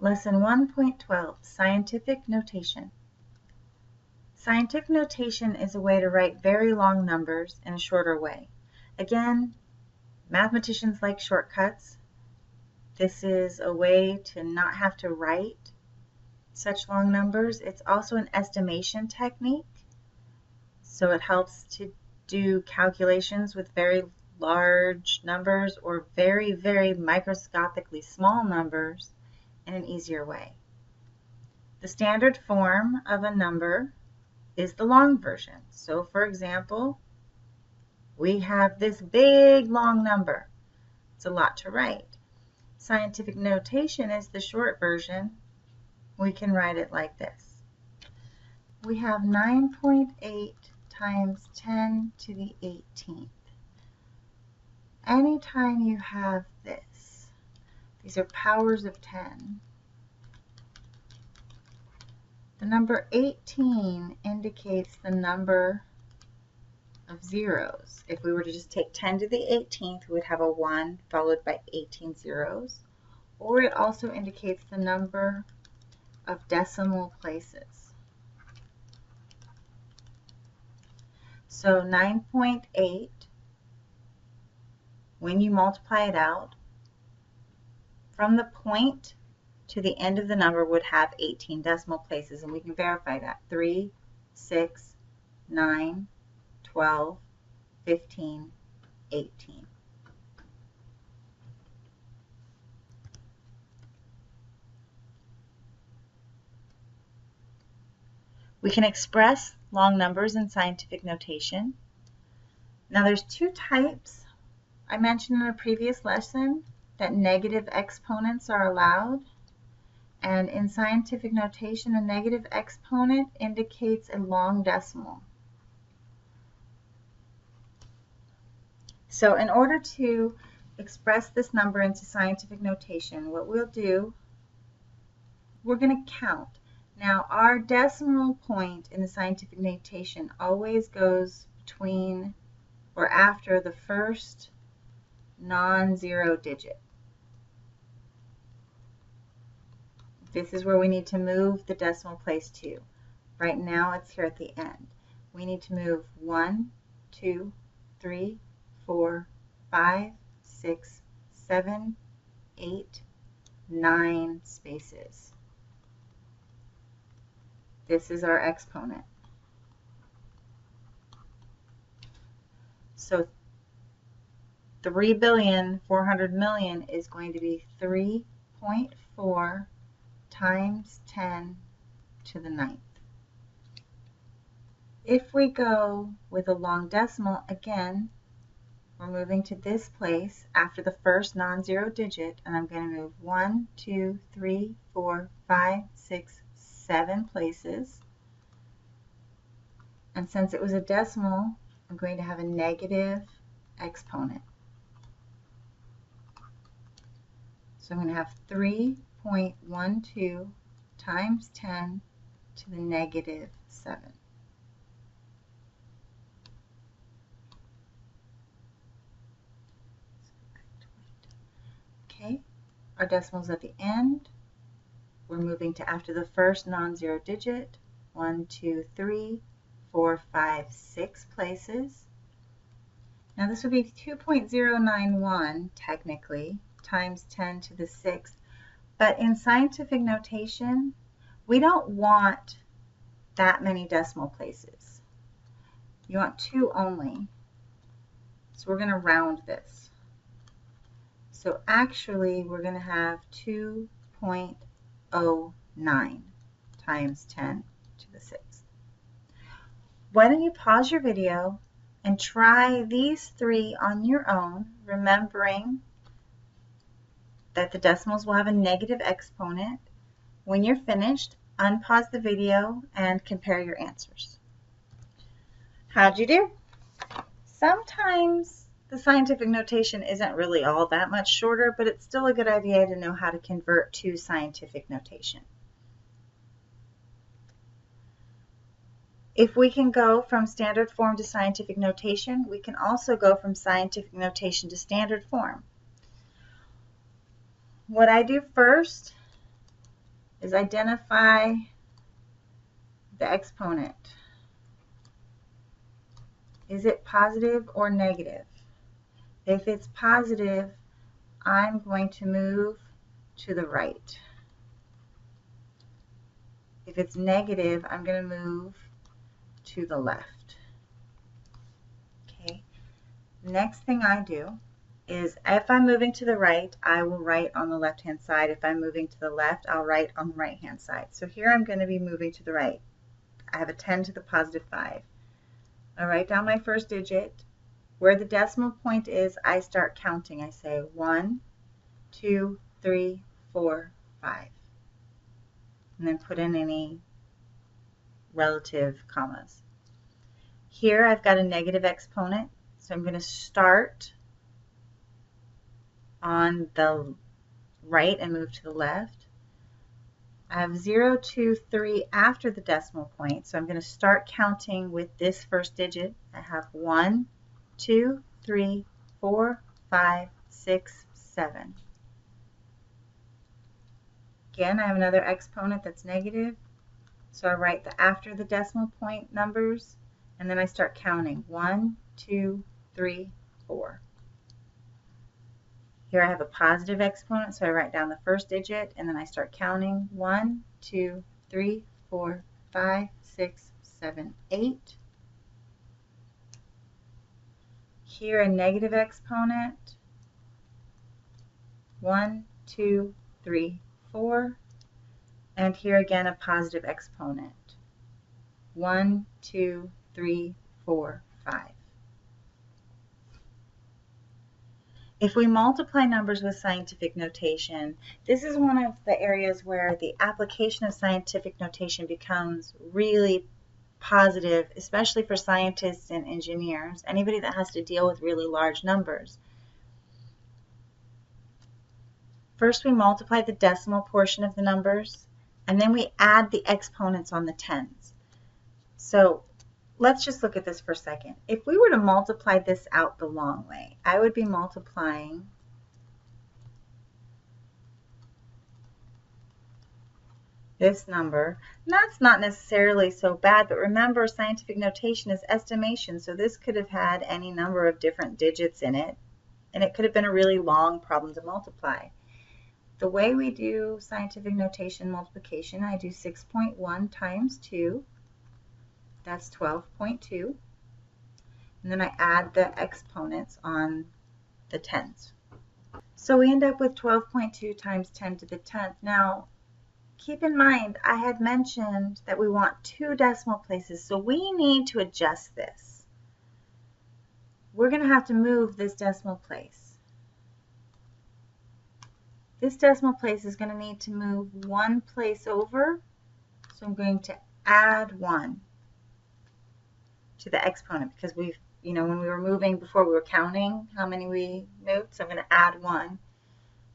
Lesson 1.12, Scientific Notation. Scientific notation is a way to write very long numbers in a shorter way. Again, mathematicians like shortcuts. This is a way to not have to write such long numbers. It's also an estimation technique, so it helps to do calculations with very large numbers or very, very microscopically small numbers in an easier way. The standard form of a number is the long version. So for example, we have this big long number. It's a lot to write. Scientific notation is the short version. We can write it like this. We have 9.8 times 10 to the 18th. Anytime you have this, these are powers of 10. The number 18 indicates the number of zeros. If we were to just take 10 to the 18th, we would have a 1 followed by 18 zeros. Or it also indicates the number of decimal places. So 9.8, when you multiply it out, from the point to the end of the number would have 18 decimal places, and we can verify that. 3, 6, 9, 12, 15, 18. We can express long numbers in scientific notation. Now there's two types. I mentioned in a previous lesson that negative exponents are allowed. And in scientific notation, a negative exponent indicates a long decimal. So in order to express this number into scientific notation, what we'll do, we're going to count. Now our decimal point in the scientific notation always goes between or after the first non-zero digit. This is where we need to move the decimal place to. Right now it's here at the end. We need to move 1, 2, 3, 4, 5, 6, 7, 8, 9 spaces. This is our exponent. So 3,400,000,000 is going to be 3.4 times 10 to the 9th. If we go with a long decimal, again, we're moving to this place after the first non-zero digit, and I'm going to move 1, 2, 3, 4, 5, 6, 7 places. And since it was a decimal, I'm going to have a negative exponent. So I'm going to have 3.12 times 10 to the negative 7. Okay, our decimal's at the end. We're moving to after the first non-zero digit. 1, 2, 3, 4, 5, 6 places. Now this would be 2.091 technically times 10 to the 6th. But in scientific notation, we don't want that many decimal places. You want 2 only. So we're going to round this. So actually, we're going to have 2.09 times 10 to the 6th. Why don't you pause your video and try these 3 on your own, remembering that the decimals will have a negative exponent. When you're finished, unpause the video and compare your answers. How'd you do? Sometimes the scientific notation isn't really all that much shorter, but it's still a good idea to know how to convert to scientific notation. If we can go from standard form to scientific notation, we can also go from scientific notation to standard form. What I do first is identify the exponent. Is it positive or negative? If it's positive, I'm going to move to the right. If it's negative, I'm going to move to the left. Okay. Next thing I do is if I'm moving to the right, I will write on the left-hand side. If I'm moving to the left, I'll write on the right-hand side. So here I'm going to be moving to the right. I have a 10 to the positive 5. I write down my first digit. Where the decimal point is, I start counting. I say 1, 2, 3, 4, 5. And then put in any relative commas. Here I've got a negative exponent, so I'm going to start on the right and move to the left. I have 0, 2, 3 after the decimal point, so I'm going to start counting with this first digit. I have 1, 2, 3, 4, 5, 6, 7. Again, I have another exponent that's negative, so I write the after the decimal point numbers, and then I start counting. 1, 2, 3, 4. Here I have a positive exponent, so I write down the first digit, and then I start counting. 1, 2, 3, 4, 5, 6, 7, 8. Here a negative exponent. 1, 2, 3, 4. And here again a positive exponent. 1, 2, 3, 4, 5. If we multiply numbers with scientific notation, this is one of the areas where the application of scientific notation becomes really positive, especially for scientists and engineers, anybody that has to deal with really large numbers. First, we multiply the decimal portion of the numbers, and then we add the exponents on the tens. So let's just look at this for a second. If we were to multiply this out the long way, I would be multiplying this number. And that's not necessarily so bad, but remember, scientific notation is estimation, so this could have had any number of different digits in it, and it could have been a really long problem to multiply. The way we do scientific notation multiplication, I do 6.1 times 2. That's 12.2. And then I add the exponents on the tens. So we end up with 12.2 times 10 to the 10th. Now, keep in mind, I had mentioned that we want 2 decimal places, so we need to adjust this. We're going to have to move this decimal place. This decimal place is going to need to move 1 place over, so I'm going to add 1 to the exponent because we've, when we were moving before, we were counting how many we moved, so I'm going to add 1.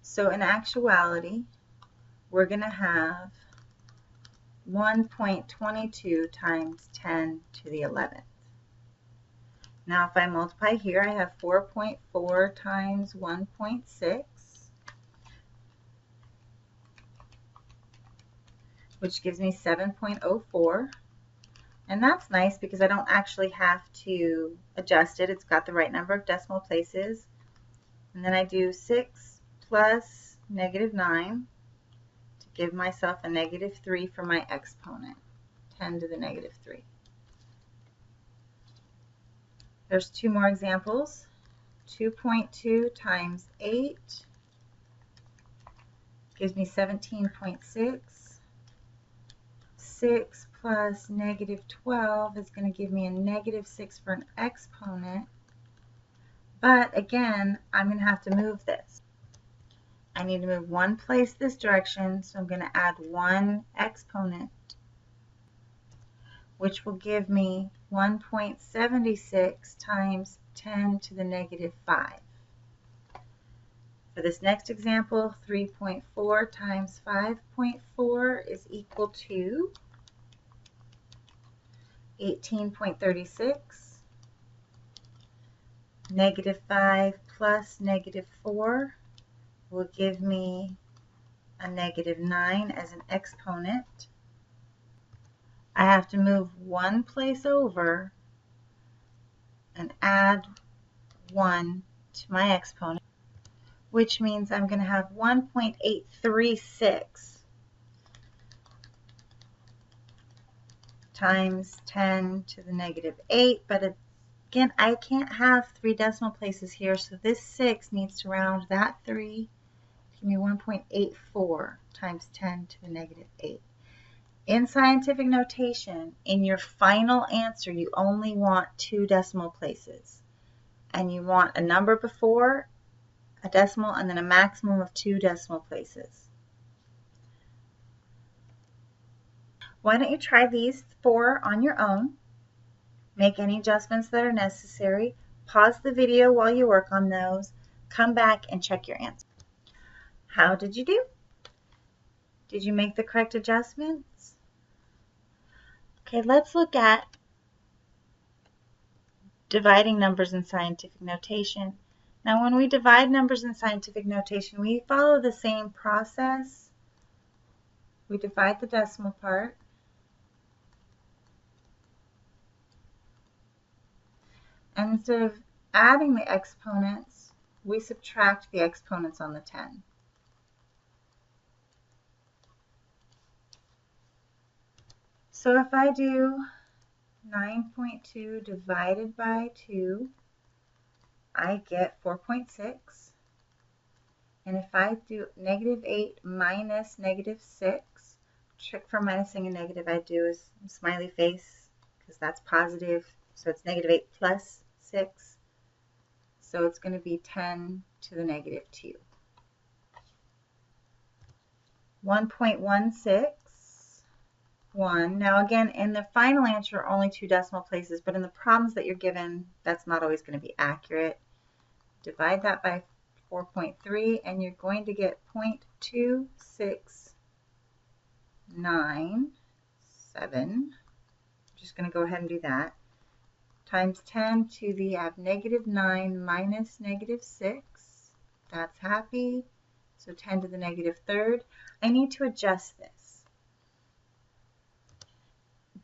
So in actuality, we're going to have 1.22 times 10 to the 11th. Now if I multiply here, I have 4.4 times 1.6, which gives me 7.04. And that's nice because I don't actually have to adjust it. It's got the right number of decimal places. And then I do 6 plus negative 9 to give myself a negative 3 for my exponent, 10 to the negative 3. There's 2 more examples. 2.2 times 8 gives me 17.6. 6 plus negative 12 is going to give me a negative 6 for an exponent. But again, I'm going to have to move this. I need to move 1 place this direction, so I'm going to add 1 exponent, which will give me 1.76 times 10 to the negative 5. For this next example, 3.4 times 5.4 is equal to 18.36. Negative 5 plus negative 4 will give me a -9 as an exponent. I have to move one place over and add 1 to my exponent, which means I'm going to have 1.836 times 10 to the -8, but again, I can't have 3 decimal places here, so this 6 needs to round that 3. Give me 1.84 times 10 to the -8. In scientific notation, in your final answer, you only want 2 decimal places. And you want a number before a decimal and then a maximum of 2 decimal places. Why don't you try these 4 on your own? Make any adjustments that are necessary. Pause the video while you work on those. Come back and check your answer. How did you do? Did you make the correct adjustments? Okay, let's look at dividing numbers in scientific notation. Now, when we divide numbers in scientific notation, we follow the same process. We divide the decimal part. And instead of adding the exponents, we subtract the exponents on the 10. So if I do 9.2 divided by 2, I get 4.6. And if I do -8 minus -6, trick for minusing a negative I do is smiley face, because that's positive. So it's -8 plus 6. So it's going to be 10 to the -2. 1.161. Now again, in the final answer, only 2 decimal places, but in the problems that you're given, that's not always going to be accurate. Divide that by 4.3, and you're going to get 0.2697. I'm just going to go ahead and do that. Times 10 to the -9 minus -6. That's happy. So 10 to the -3rd. I need to adjust this.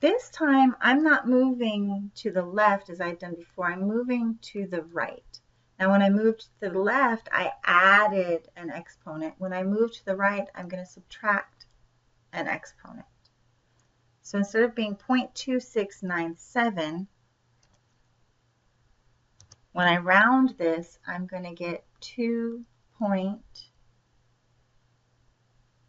This time, I'm not moving to the left as I've done before. I'm moving to the right. Now, when I moved to the left, I added an exponent. When I move to the right, I'm going to subtract an exponent. So instead of being 0.2697, when I round this, I'm going to get 2.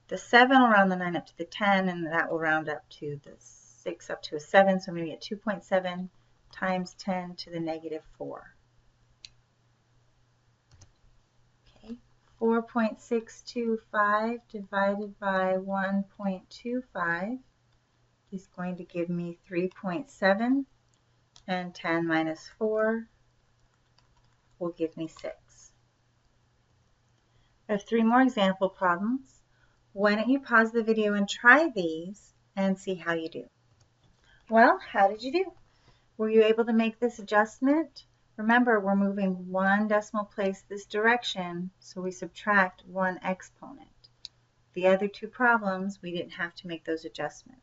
The 7 will round the 9 up to the 10, and that will round up to the 6 up to a 7. So I'm going to get 2.7 times 10 to the -4. Okay, 4.625 divided by 1.25 is going to give me 3.7, and 10 minus 4 will give me 6. I have 3 more example problems. Why don't you pause the video and try these and see how you do? Well, how did you do? Were you able to make this adjustment? Remember, we're moving 1 decimal place this direction, so we subtract 1 exponent. The other 2 problems, we didn't have to make those adjustments.